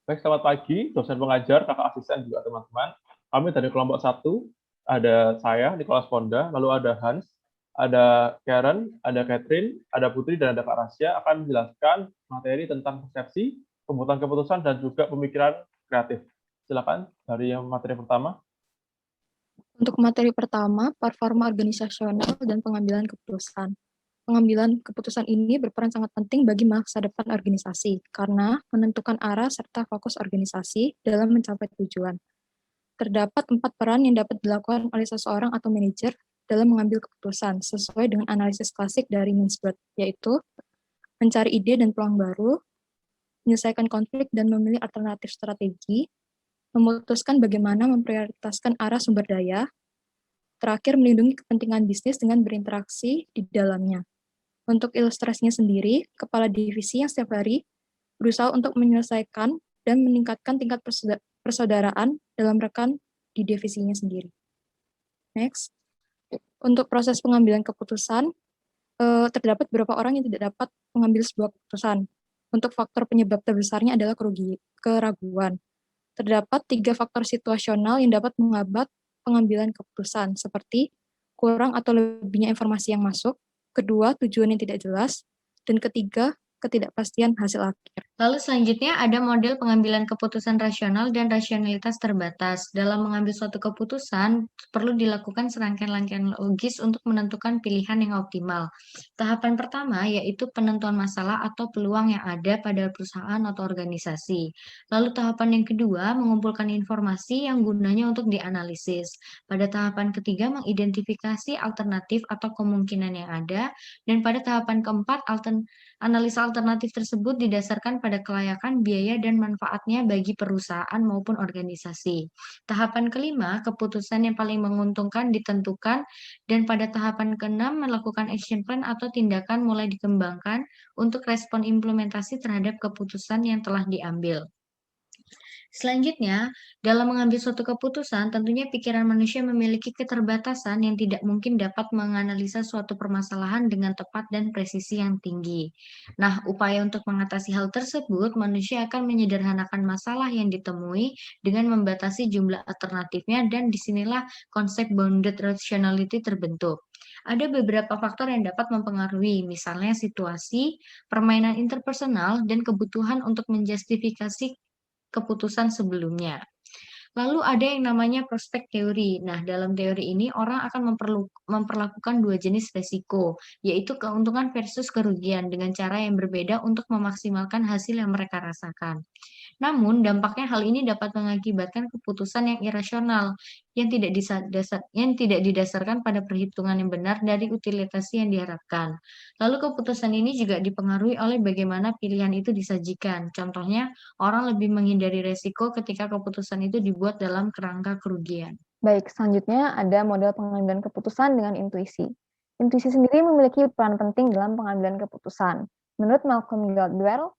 Baik, selamat pagi, dosen pengajar, kakak asisten, juga teman-teman. Kami dari kelompok satu, ada saya, Nicholas Ponda, lalu ada Hans, ada Karen, ada Catherine, ada Putri, dan ada Kak Rasya akan menjelaskan materi tentang persepsi, pembuatan keputusan, dan juga pemikiran kreatif. Silakan dari yang materi pertama. Untuk materi pertama, performa organisasional dan pengambilan keputusan. Pengambilan keputusan ini berperan sangat penting bagi masa depan organisasi karena menentukan arah serta fokus organisasi dalam mencapai tujuan. Terdapat 4 peran yang dapat dilakukan oleh seseorang atau manajer dalam mengambil keputusan sesuai dengan analisis klasik dari Mintzberg, yaitu mencari ide dan peluang baru, menyelesaikan konflik dan memilih alternatif strategi, memutuskan bagaimana memprioritaskan arah sumber daya, terakhir melindungi kepentingan bisnis dengan berinteraksi di dalamnya. Untuk ilustrasinya sendiri, kepala divisi yang setiap hari berusaha untuk menyelesaikan dan meningkatkan tingkat persaudaraan dalam rekan di divisinya sendiri. Next, untuk proses pengambilan keputusan, terdapat beberapa orang yang tidak dapat mengambil sebuah keputusan. Untuk faktor penyebab terbesarnya adalah keraguan. Terdapat 3 faktor situasional yang dapat menghambat pengambilan keputusan, seperti kurang atau lebihnya informasi yang masuk, kedua, tujuan yang tidak jelas, dan ketiga, ketidakpastian hasil akhir. Lalu selanjutnya ada model pengambilan keputusan rasional dan rasionalitas terbatas. Dalam mengambil suatu keputusan, perlu dilakukan serangkaian logis untuk menentukan pilihan yang optimal. Tahapan pertama yaitu penentuan masalah atau peluang yang ada pada perusahaan atau organisasi. Lalu tahapan yang kedua, mengumpulkan informasi yang gunanya untuk dianalisis. Pada tahapan ketiga, mengidentifikasi alternatif atau kemungkinan yang ada. Dan pada tahapan keempat, analisa alternatif tersebut didasarkan pada kelayakan, biaya, dan manfaatnya bagi perusahaan maupun organisasi. Tahapan kelima, keputusan yang paling menguntungkan ditentukan, dan pada tahapan keenam, melakukan action plan atau tindakan mulai dikembangkan untuk respon implementasi terhadap keputusan yang telah diambil. Selanjutnya, dalam mengambil suatu keputusan, tentunya pikiran manusia memiliki keterbatasan yang tidak mungkin dapat menganalisa suatu permasalahan dengan tepat dan presisi yang tinggi. Nah, upaya untuk mengatasi hal tersebut, manusia akan menyederhanakan masalah yang ditemui dengan membatasi jumlah alternatifnya, dan disinilah konsep bounded rationality terbentuk. Ada beberapa faktor yang dapat mempengaruhi, misalnya situasi, permainan interpersonal, dan kebutuhan untuk menjustifikasi keputusan sebelumnya. Lalu ada yang namanya prospek teori. Nah, dalam teori ini orang akan memperlakukan dua jenis resiko, yaitu keuntungan versus kerugian dengan cara yang berbeda untuk memaksimalkan hasil yang mereka rasakan. Namun, dampaknya hal ini dapat mengakibatkan keputusan yang irasional, yang tidak didasarkan pada perhitungan yang benar dari utilitas yang diharapkan. Lalu keputusan ini juga dipengaruhi oleh bagaimana pilihan itu disajikan. Contohnya, orang lebih menghindari resiko ketika keputusan itu dibuat dalam kerangka kerugian. Baik, selanjutnya ada model pengambilan keputusan dengan intuisi. Intuisi sendiri memiliki peran penting dalam pengambilan keputusan. Menurut Malcolm Gladwell,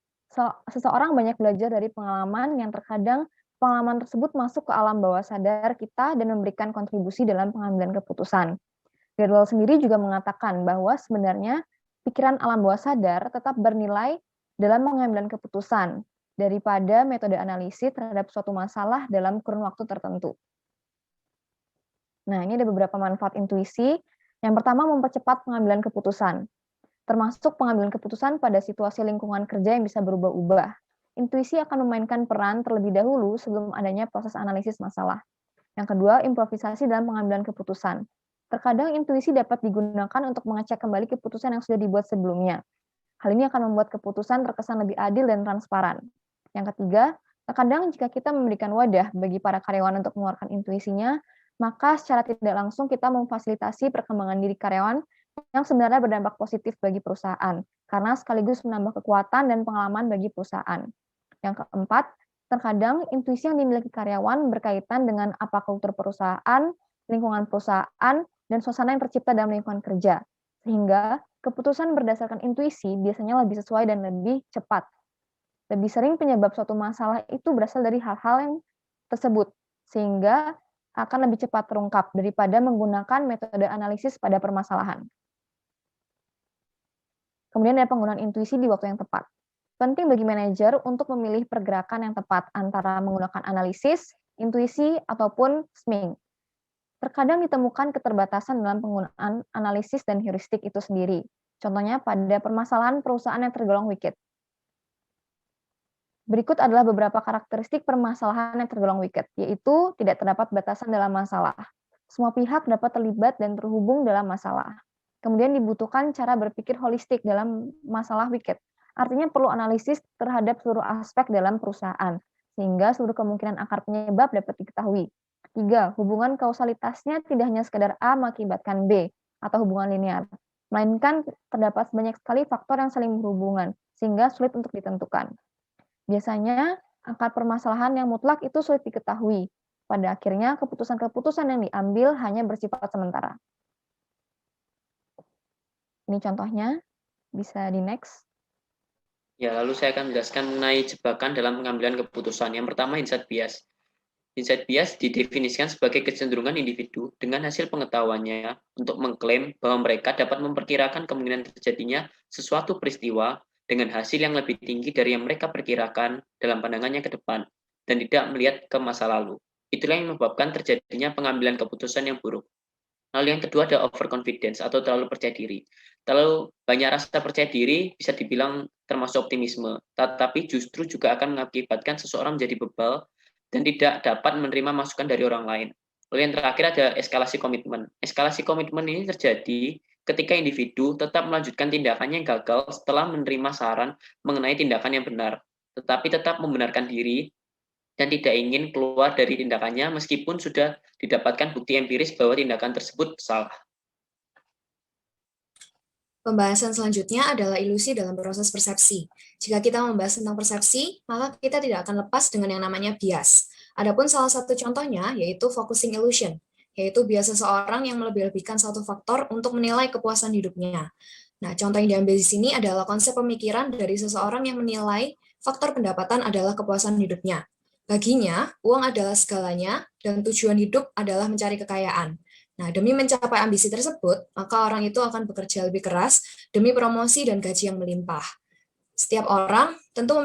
seseorang banyak belajar dari pengalaman yang terkadang pengalaman tersebut masuk ke alam bawah sadar kita dan memberikan kontribusi dalam pengambilan keputusan. Gladwell sendiri juga mengatakan bahwa sebenarnya pikiran alam bawah sadar tetap bernilai dalam pengambilan keputusan daripada metode analisis terhadap suatu masalah dalam kurun waktu tertentu. Nah, ini ada beberapa manfaat intuisi. Yang pertama, mempercepat pengambilan keputusan, termasuk pengambilan keputusan pada situasi lingkungan kerja yang bisa berubah-ubah. Intuisi akan memainkan peran terlebih dahulu sebelum adanya proses analisis masalah. Yang kedua, improvisasi dalam pengambilan keputusan. Terkadang intuisi dapat digunakan untuk mengecek kembali keputusan yang sudah dibuat sebelumnya. Hal ini akan membuat keputusan terkesan lebih adil dan transparan. Yang ketiga, terkadang jika kita memberikan wadah bagi para karyawan untuk mengeluarkan intuisinya, maka secara tidak langsung kita memfasilitasi perkembangan diri karyawan yang sebenarnya berdampak positif bagi perusahaan, karena sekaligus menambah kekuatan dan pengalaman bagi perusahaan. Yang keempat, terkadang intuisi yang dimiliki karyawan berkaitan dengan apa kultur perusahaan, lingkungan perusahaan, dan suasana yang tercipta dalam lingkungan kerja. Sehingga keputusan berdasarkan intuisi biasanya lebih sesuai dan lebih cepat. Lebih sering penyebab suatu masalah itu berasal dari hal-hal yang tersebut, sehingga akan lebih cepat terungkap daripada menggunakan metode analisis pada permasalahan. Kemudian ada penggunaan intuisi di waktu yang tepat. Penting bagi manajer untuk memilih pergerakan yang tepat antara menggunakan analisis, intuisi, ataupun SMING. Terkadang ditemukan keterbatasan dalam penggunaan analisis dan heuristik itu sendiri. Contohnya pada permasalahan perusahaan yang tergolong wicked. Berikut adalah beberapa karakteristik permasalahan yang tergolong wicked, yaitu tidak terdapat batasan dalam masalah. Semua pihak dapat terlibat dan terhubung dalam masalah. Kemudian dibutuhkan cara berpikir holistik dalam masalah wicked. Artinya perlu analisis terhadap seluruh aspek dalam perusahaan, sehingga seluruh kemungkinan akar penyebab dapat diketahui. 3. Hubungan kausalitasnya tidak hanya sekadar A mengakibatkan B, atau hubungan linear, melainkan terdapat banyak sekali faktor yang saling berhubungan, sehingga sulit untuk ditentukan. Biasanya, akar permasalahan yang mutlak itu sulit diketahui. Pada akhirnya, keputusan-keputusan yang diambil hanya bersifat sementara. Ini contohnya, bisa di next. Ya, lalu saya akan menjelaskan mengenai jebakan dalam pengambilan keputusan. Yang pertama, insight bias. Insight bias didefinisikan sebagai kecenderungan individu dengan hasil pengetahuannya untuk mengklaim bahwa mereka dapat memperkirakan kemungkinan terjadinya sesuatu peristiwa dengan hasil yang lebih tinggi dari yang mereka perkirakan dalam pandangannya ke depan dan tidak melihat ke masa lalu. Itulah yang menyebabkan terjadinya pengambilan keputusan yang buruk. Lalu yang kedua ada overconfidence atau terlalu percaya diri. Terlalu banyak rasa percaya diri bisa dibilang termasuk optimisme, tetapi justru juga akan mengakibatkan seseorang menjadi bebal dan tidak dapat menerima masukan dari orang lain. Lalu yang terakhir ada eskalasi komitmen. Eskalasi komitmen ini terjadi ketika individu tetap melanjutkan tindakannya yang gagal setelah menerima saran mengenai tindakan yang benar, tetapi tetap membenarkan diri dan tidak ingin keluar dari tindakannya meskipun sudah didapatkan bukti empiris bahwa tindakan tersebut salah. Pembahasan selanjutnya adalah ilusi dalam proses persepsi. Jika kita membahas tentang persepsi, maka kita tidak akan lepas dengan yang namanya bias. Adapun salah satu contohnya yaitu focusing illusion, yaitu bias seseorang yang melebih-lebihkan satu faktor untuk menilai kepuasan hidupnya. Nah, contoh yang diambil di sini adalah konsep pemikiran dari seseorang yang menilai faktor pendapatan adalah kepuasan hidupnya. Baginya, uang adalah segalanya dan tujuan hidup adalah mencari kekayaan. Nah, demi mencapai ambisi tersebut, maka orang itu akan bekerja lebih keras demi promosi dan gaji yang melimpah. Setiap orang tentu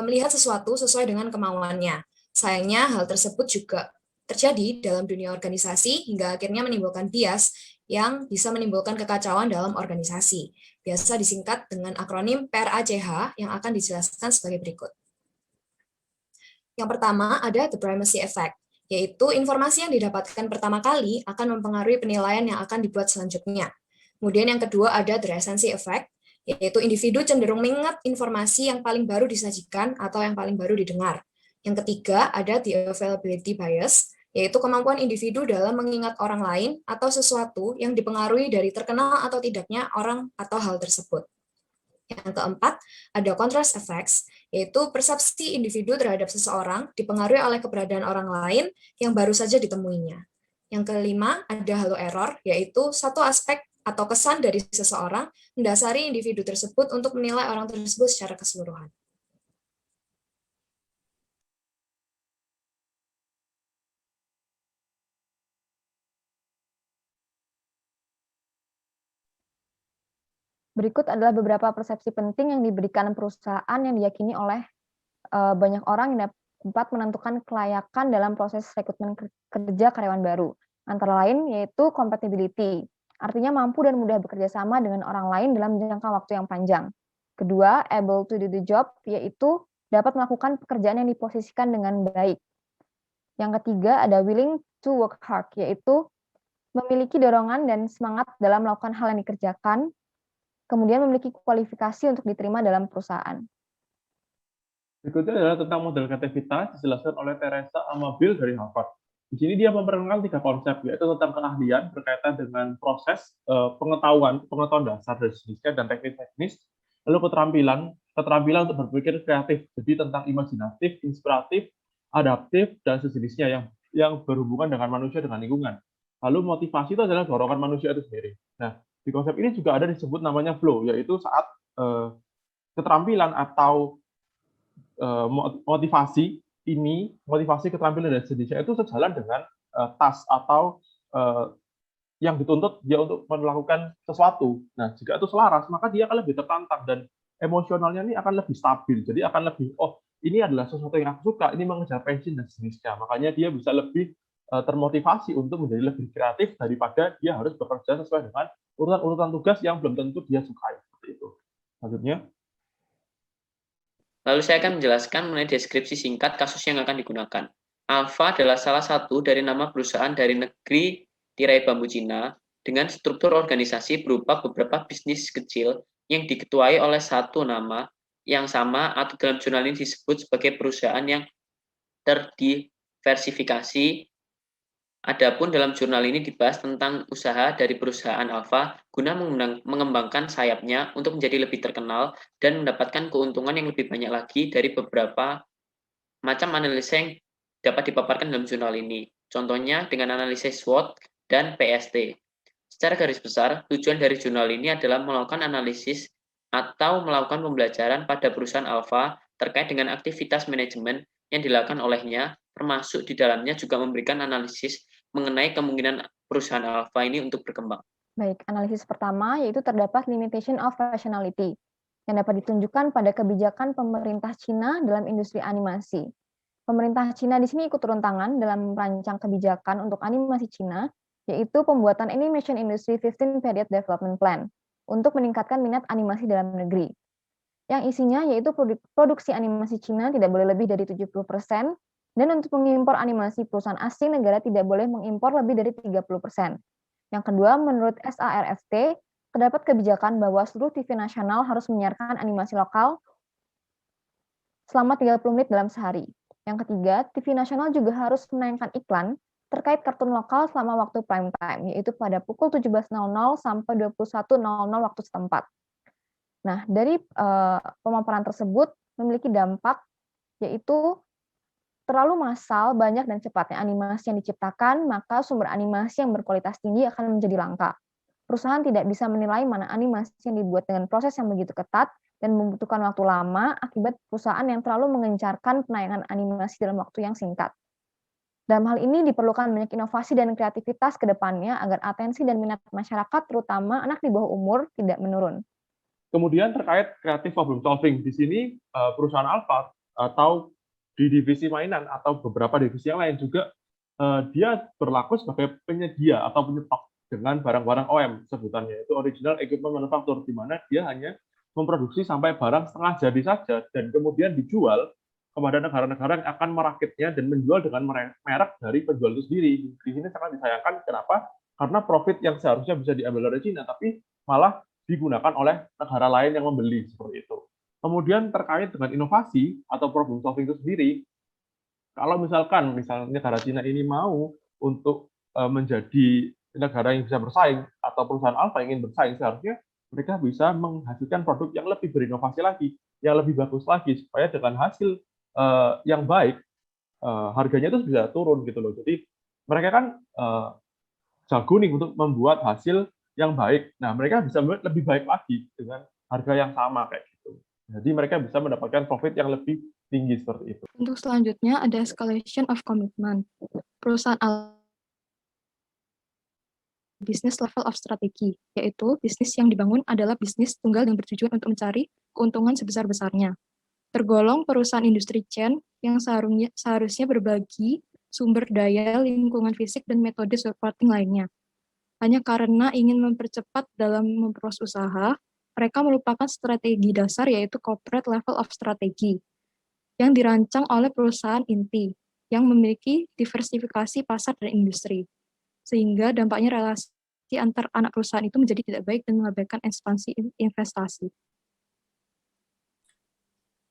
melihat sesuatu sesuai dengan kemauannya. Sayangnya, hal tersebut juga terjadi dalam dunia organisasi hingga akhirnya menimbulkan bias yang bisa menimbulkan kekacauan dalam organisasi. Biasa disingkat dengan akronim PRACH yang akan dijelaskan sebagai berikut. Yang pertama ada the primacy effect, yaitu informasi yang didapatkan pertama kali akan mempengaruhi penilaian yang akan dibuat selanjutnya. Kemudian yang kedua ada the recency effect, yaitu individu cenderung mengingat informasi yang paling baru disajikan atau yang paling baru didengar. Yang ketiga ada the availability bias, yaitu kemampuan individu dalam mengingat orang lain atau sesuatu yang dipengaruhi dari terkenal atau tidaknya orang atau hal tersebut. Yang keempat, ada contrast effects, yaitu persepsi individu terhadap seseorang dipengaruhi oleh keberadaan orang lain yang baru saja ditemuinya. Yang kelima, ada halo error, yaitu satu aspek atau kesan dari seseorang mendasari individu tersebut untuk menilai orang tersebut secara keseluruhan. Berikut adalah beberapa persepsi penting yang diberikan perusahaan yang diyakini oleh banyak orang yang dapat menentukan kelayakan dalam proses rekrutmen kerja karyawan baru. Antara lain yaitu compatibility, artinya mampu dan mudah bekerja sama dengan orang lain dalam jangka waktu yang panjang. Kedua, able to do the job, yaitu dapat melakukan pekerjaan yang diposisikan dengan baik. Yang ketiga, ada willing to work hard, yaitu memiliki dorongan dan semangat dalam melakukan hal yang dikerjakan, kemudian memiliki kualifikasi untuk diterima dalam perusahaan. Berikutnya adalah tentang model kreativitas dijelaskan oleh Teresa Amabil dari Harvard. Di sini dia memperkenalkan 3 konsep, yaitu tentang keahlian berkaitan dengan proses pengetahuan dasar dari jenisnya dan teknis-teknis, lalu keterampilan untuk berpikir kreatif, jadi tentang imajinatif, inspiratif, adaptif, dan sejenisnya yang berhubungan dengan manusia dengan lingkungan. Lalu motivasi itu adalah dorongan manusia itu sendiri. Nah, di konsep ini juga ada disebut namanya flow, yaitu saat keterampilan atau motivasi keterampilan dan sejenisnya itu sejalan dengan task atau yang dituntut dia untuk melakukan sesuatu. Nah, jika itu selaras, maka dia akan lebih tertantang dan emosionalnya ini akan lebih stabil. Jadi akan lebih, oh ini adalah sesuatu yang aku suka, ini mengejar passion dan sejenisnya. Makanya dia bisa lebih termotivasi untuk menjadi lebih kreatif daripada dia harus bekerja sesuai dengan urutan-urutan tugas yang belum tentu dia sukai. Seperti itu. Selanjutnya. Lalu saya akan menjelaskan mengenai deskripsi singkat kasus yang akan digunakan. Alfa adalah salah satu dari nama perusahaan dari negeri tirai bambu Cina dengan struktur organisasi berupa beberapa bisnis kecil yang diketuai oleh satu nama yang sama atau dalam jurnal ini disebut sebagai perusahaan yang terdiversifikasi. Adapun dalam jurnal ini dibahas tentang usaha dari perusahaan Alfa guna mengembangkan sayapnya untuk menjadi lebih terkenal dan mendapatkan keuntungan yang lebih banyak lagi dari beberapa macam analisa yang dapat dipaparkan dalam jurnal ini. Contohnya dengan analisis SWOT dan PST. Secara garis besar, tujuan dari jurnal ini adalah melakukan analisis atau melakukan pembelajaran pada perusahaan Alfa terkait dengan aktivitas manajemen yang dilakukan olehnya, termasuk di dalamnya juga memberikan analisis mengenai kemungkinan perusahaan Alfa ini untuk berkembang. Baik, analisis pertama yaitu terdapat limitation of rationality yang dapat ditunjukkan pada kebijakan pemerintah Cina dalam industri animasi. Pemerintah Cina di sini ikut turun tangan dalam merancang kebijakan untuk animasi Cina, yaitu pembuatan Animation Industry 15 Period Development Plan untuk meningkatkan minat animasi dalam negeri. Yang isinya yaitu produksi animasi Cina tidak boleh lebih dari 70%, dan untuk mengimpor animasi perusahaan asing negara tidak boleh mengimpor lebih dari 30%. Yang kedua, menurut SARFT, terdapat kebijakan bahwa seluruh TV nasional harus menyiarkan animasi lokal selama 30 menit dalam sehari. Yang ketiga, TV nasional juga harus menayangkan iklan terkait kartun lokal selama waktu prime time, yaitu pada pukul 17.00 sampai 21.00 waktu setempat. Nah, dari pemaparan tersebut memiliki dampak, yaitu terlalu massal, banyak, dan cepatnya animasi yang diciptakan, maka sumber animasi yang berkualitas tinggi akan menjadi langka. Perusahaan tidak bisa menilai mana animasi yang dibuat dengan proses yang begitu ketat dan membutuhkan waktu lama akibat perusahaan yang terlalu mengencarkan penayangan animasi dalam waktu yang singkat. Dalam hal ini diperlukan banyak inovasi dan kreativitas ke depannya agar atensi dan minat masyarakat, terutama anak di bawah umur, tidak menurun. Kemudian terkait creative problem solving, di sini perusahaan Alfa atau di divisi mainan atau beberapa divisi yang lain juga dia berlaku sebagai penyedia atau penyetok dengan barang-barang OM sebutannya, itu original equipment manufacture, di mana dia hanya memproduksi sampai barang setengah jadi saja dan kemudian dijual kepada negara-negara yang akan merakitnya dan menjual dengan merek dari penjual itu sendiri. Di sini sangat disayangkan, kenapa? Karena profit yang seharusnya bisa diambil dari Cina tapi malah digunakan oleh negara lain yang membeli, seperti itu. Kemudian terkait dengan inovasi atau problem solving itu sendiri, kalau misalnya negara Cina ini mau untuk menjadi negara yang bisa bersaing atau perusahaan Alfa ingin bersaing, seharusnya mereka bisa menghasilkan produk yang lebih berinovasi lagi, yang lebih bagus lagi, supaya dengan hasil yang baik, harganya itu bisa turun gitu loh. Jadi mereka kan jago nih untuk membuat hasil yang baik. Nah, mereka bisa membuat lebih baik lagi dengan harga yang sama kayak gitu. Jadi mereka bisa mendapatkan profit yang lebih tinggi seperti itu. Untuk selanjutnya ada escalation of commitment. Perusahaan business level of strategy, yaitu bisnis yang dibangun adalah bisnis tunggal yang bertujuan untuk mencari keuntungan sebesar-besarnya. Tergolong perusahaan industri chain yang seharusnya berbagi sumber daya, lingkungan fisik, dan metode supporting lainnya. Hanya karena ingin mempercepat dalam memproses usaha, mereka melupakan strategi dasar yaitu corporate level of strategy yang dirancang oleh perusahaan inti yang memiliki diversifikasi pasar dan industri, sehingga dampaknya relasi antar anak perusahaan itu menjadi tidak baik dan mengabaikan ekspansi investasi.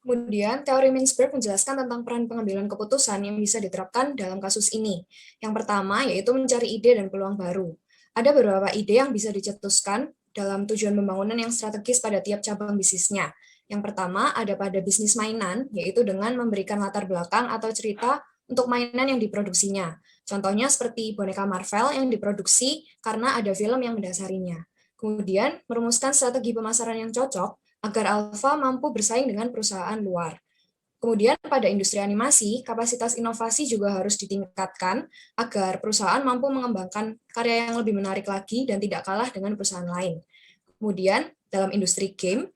Kemudian, teori Mintzberg menjelaskan tentang peran pengambilan keputusan yang bisa diterapkan dalam kasus ini. Yang pertama yaitu mencari ide dan peluang baru. Ada beberapa ide yang bisa dicetuskan dalam tujuan pembangunan yang strategis pada tiap cabang bisnisnya. Yang pertama ada pada bisnis mainan, yaitu dengan memberikan latar belakang atau cerita untuk mainan yang diproduksinya. Contohnya seperti boneka Marvel yang diproduksi karena ada film yang mendasarinya. Kemudian, merumuskan strategi pemasaran yang cocok agar Alfa mampu bersaing dengan perusahaan luar. Kemudian pada industri animasi, kapasitas inovasi juga harus ditingkatkan agar perusahaan mampu mengembangkan karya yang lebih menarik lagi dan tidak kalah dengan perusahaan lain. Kemudian dalam industri game,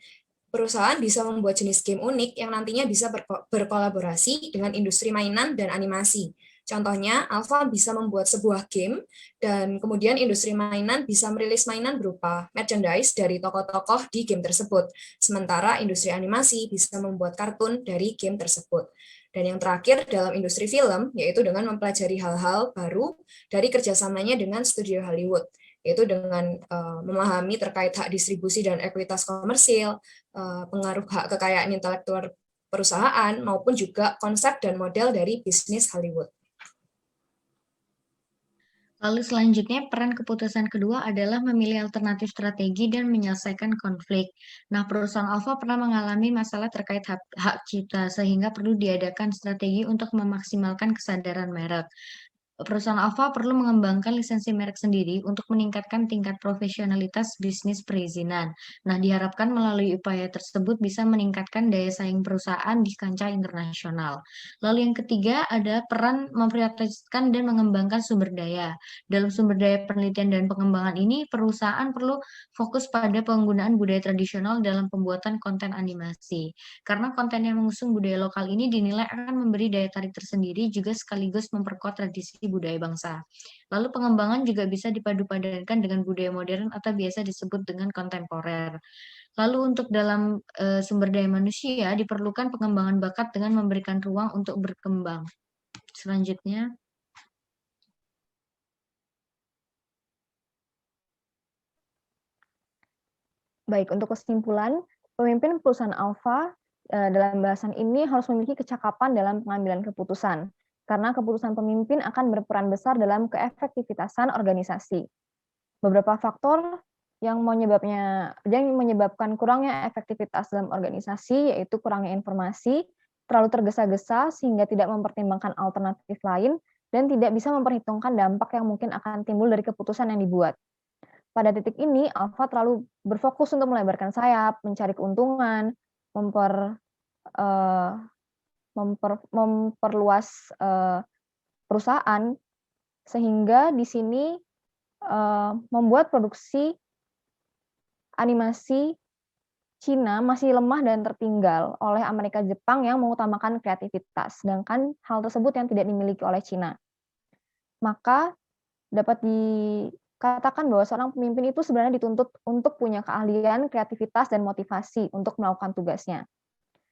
perusahaan bisa membuat jenis game unik yang nantinya bisa berkolaborasi dengan industri mainan dan animasi. Contohnya, Alpha bisa membuat sebuah game, dan kemudian industri mainan bisa merilis mainan berupa merchandise dari tokoh-tokoh di game tersebut. Sementara industri animasi bisa membuat kartun dari game tersebut. Dan yang terakhir dalam industri film, yaitu dengan mempelajari hal-hal baru dari kerjasamanya dengan studio Hollywood, yaitu dengan memahami terkait hak distribusi dan ekuitas komersil, pengaruh hak kekayaan intelektual perusahaan, maupun juga konsep dan model dari bisnis Hollywood. Lalu selanjutnya peran keputusan kedua adalah memilih alternatif strategi dan menyelesaikan konflik. Nah, perusahaan Alpha pernah mengalami masalah terkait hak cipta sehingga perlu diadakan strategi untuk memaksimalkan kesadaran merek. Perusahaan Alpha perlu mengembangkan lisensi merek sendiri untuk meningkatkan tingkat profesionalitas bisnis perizinan. Nah, diharapkan melalui upaya tersebut bisa meningkatkan daya saing perusahaan di kancah internasional. Lalu yang ketiga ada peran memprioritaskan dan mengembangkan sumber daya. Dalam sumber daya penelitian dan pengembangan ini, perusahaan perlu fokus pada penggunaan budaya tradisional dalam pembuatan konten animasi. Karena konten yang mengusung budaya lokal ini dinilai akan memberi daya tarik tersendiri juga sekaligus memperkuat tradisi budaya bangsa. Lalu pengembangan juga bisa dipadu-padankan dengan budaya modern atau biasa disebut dengan kontemporer. Lalu untuk dalam sumber daya manusia diperlukan pengembangan bakat dengan memberikan ruang untuk berkembang. Selanjutnya, Baik, untuk kesimpulan, pemimpin perusahaan Alpha dalam bahasan ini harus memiliki kecakapan dalam pengambilan keputusan, karena keputusan pemimpin akan berperan besar dalam keefektivitasan organisasi. Beberapa faktor yang menyebabkan kurangnya efektivitas dalam organisasi yaitu kurangnya informasi, terlalu tergesa-gesa sehingga tidak mempertimbangkan alternatif lain, dan tidak bisa memperhitungkan dampak yang mungkin akan timbul dari keputusan yang dibuat. Pada titik ini, Alpha terlalu berfokus untuk melebarkan sayap, mencari keuntungan, memperluas perusahaan, sehingga di sini membuat produksi animasi Cina masih lemah dan tertinggal oleh Amerika Jepang yang mengutamakan kreativitas, sedangkan hal tersebut yang tidak dimiliki oleh Cina. Maka dapat dikatakan bahwa seorang pemimpin itu sebenarnya dituntut untuk punya keahlian, kreativitas, dan motivasi untuk melakukan tugasnya.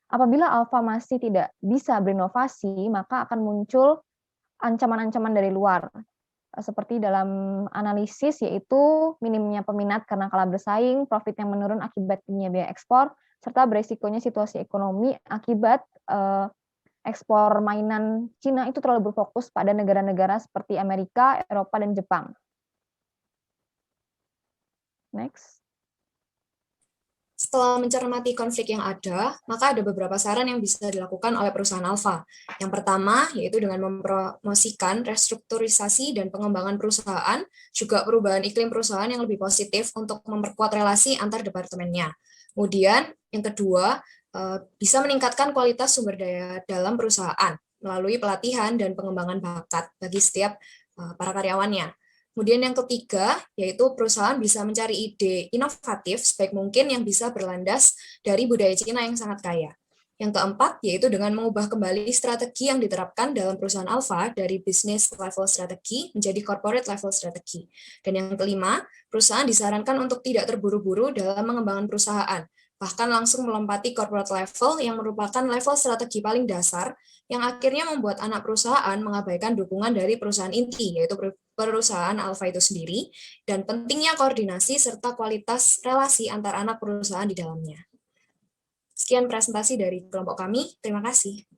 Apabila Alpha masih tidak bisa berinovasi, maka akan muncul ancaman-ancaman dari luar, seperti dalam analisis yaitu minimnya peminat karena kalah bersaing, profit yang menurun akibat tingginya biaya ekspor, serta beresikonya situasi ekonomi akibat ekspor mainan Cina itu terlalu berfokus pada negara-negara seperti Amerika, Eropa, dan Jepang. Next. Setelah mencermati konflik yang ada, maka ada beberapa saran yang bisa dilakukan oleh perusahaan Alpha. Yang pertama, yaitu dengan mempromosikan restrukturisasi dan pengembangan perusahaan, juga perubahan iklim perusahaan yang lebih positif untuk memperkuat relasi antar departemennya. Kemudian, yang kedua, bisa meningkatkan kualitas sumber daya dalam perusahaan melalui pelatihan dan pengembangan bakat bagi setiap para karyawannya. Kemudian yang ketiga, yaitu perusahaan bisa mencari ide inovatif sebaik mungkin yang bisa berlandas dari budaya Cina yang sangat kaya. Yang keempat, yaitu dengan mengubah kembali strategi yang diterapkan dalam perusahaan Alpha dari business level strategi menjadi corporate level strategi. Dan yang kelima, perusahaan disarankan untuk tidak terburu-buru dalam mengembangkan perusahaan, bahkan langsung melompati corporate level yang merupakan level strategi paling dasar yang akhirnya membuat anak perusahaan mengabaikan dukungan dari perusahaan inti, yaitu perusahaan Alpha itu sendiri, dan pentingnya koordinasi serta kualitas relasi antar anak perusahaan di dalamnya. Sekian presentasi dari kelompok kami, terima kasih.